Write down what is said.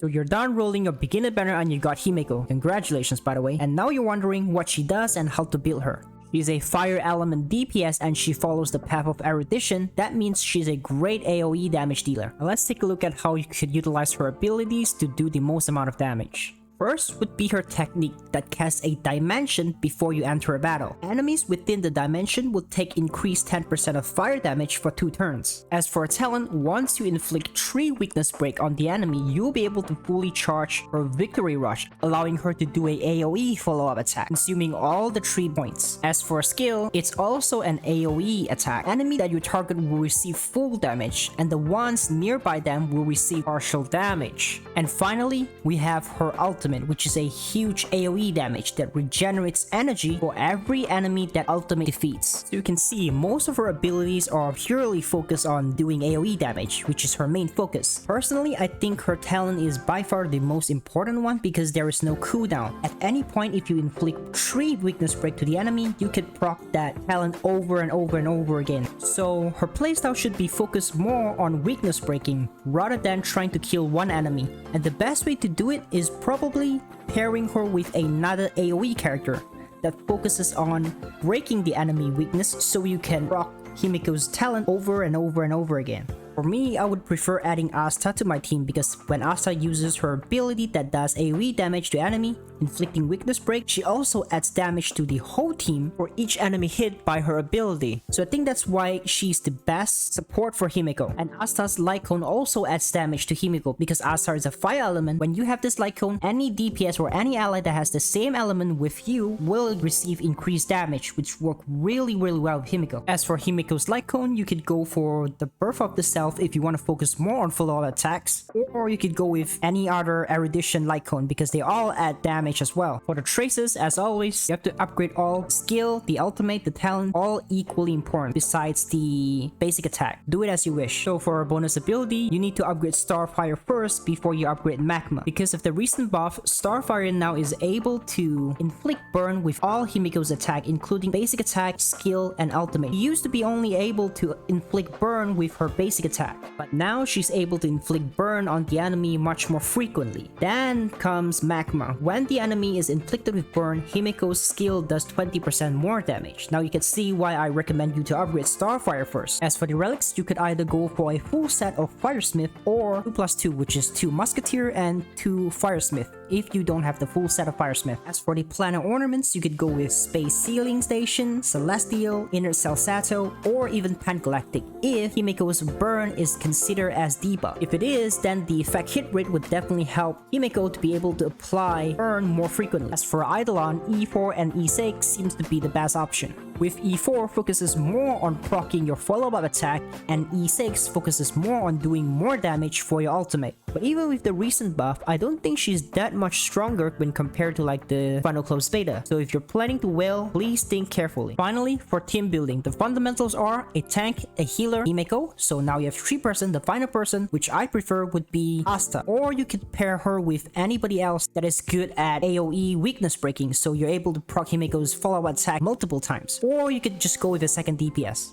So you're done rolling your beginner banner and you got HIMEKO. Congratulations, by the way. And now you're wondering what she does and how to build her. She's a fire element DPS and she follows the path of erudition. That means she's a great AoE damage dealer. Now let's take a look at how you could utilize her abilities to do the most amount of damage. First would be her technique that casts a dimension before you enter a battle. Enemies within the dimension will take increased 10% of fire damage for 2 turns. As for her talent, once you inflict 3 weakness break on the enemy, you'll be able to fully charge her victory rush, allowing her to do a AoE follow-up attack, consuming all the 3 points. As for her skill, it's also an AoE attack. Enemy that you target will receive full damage, and the ones nearby them will receive partial damage. And finally, we have her ultimate, which is a huge AoE damage that regenerates energy for every enemy that ultimate defeats. So you can see most of her abilities are purely focused on doing AoE damage, which is her main focus. Personally, I think her talent is by far the most important one because there is no cooldown. At any point, if you inflict 3 weakness break to the enemy, you could proc that talent over and over and over again. So her playstyle should be focused more on weakness breaking rather than trying to kill one enemy. And the best way to do it is probably pairing her with another AoE character that focuses on breaking the enemy weakness so you can rock HIMEKO's talent over and over and over again. For me, I would prefer adding Asta to my team because when Asta uses her ability that does AoE damage to enemy, inflicting weakness break, she also adds damage to the whole team for each enemy hit by her ability. So I think that's why she's the best support for HIMEKO. And Asta's Lightcone also adds damage to HIMEKO because Asta is a fire element. When you have this Lightcone, any DPS or any ally that has the same element with you will receive increased damage, which work really well with HIMEKO. As for HIMEKO's Lightcone, you could go for the Birth of the Self if you want to focus more on follow-up attacks, or you could go with any other erudition Lightcone because they all add damage as well. For the traces, as always, you have to upgrade all skill, the ultimate, the talent, all equally important besides the basic attack. Do it as you wish. So for a bonus ability, you need to upgrade Starfire first before you upgrade Magma. Because of the recent buff, Starfire now is able to inflict burn with all HIMEKO's attack, including basic attack, skill, and ultimate. She used to be only able to inflict burn with her basic attack, but now she's able to inflict burn on the enemy much more frequently. Then comes Magma. When the enemy is inflicted with burn, HIMEKO's skill does 20% more damage. Now you can see why I recommend you to upgrade Starfire first. As for the relics, you could either go for a full set of Firesmith or 2+2, which is 2 Musketeer and 2 Firesmith if you don't have the full set of Firesmith. As for the planet ornaments, you could go with Space Sealing Station, Celestial, Inner Celsato, or even Pangalactic if HIMEKO's burn is considered as debuff. If it is, then the effect hit rate would definitely help HIMEKO to be able to apply burn more frequently. As for Eidolon, E4 and E6 seems to be the best option. With E4 focuses more on proccing your follow-up attack, and E6 focuses more on doing more damage for your ultimate. But even with the recent buff, I don't think she's that much stronger when compared to like the final close beta. So if you're planning to whale, please think carefully. Finally, for team building, the fundamentals are a tank, a healer, HIMEKO. So now you have 3 person. The final person, which I prefer, would be Asta. Or you could pair her with anybody else that is good at AoE weakness breaking, so you're able to proc HIMEKO's follow-up attack multiple times. Or you could just go with a second DPS.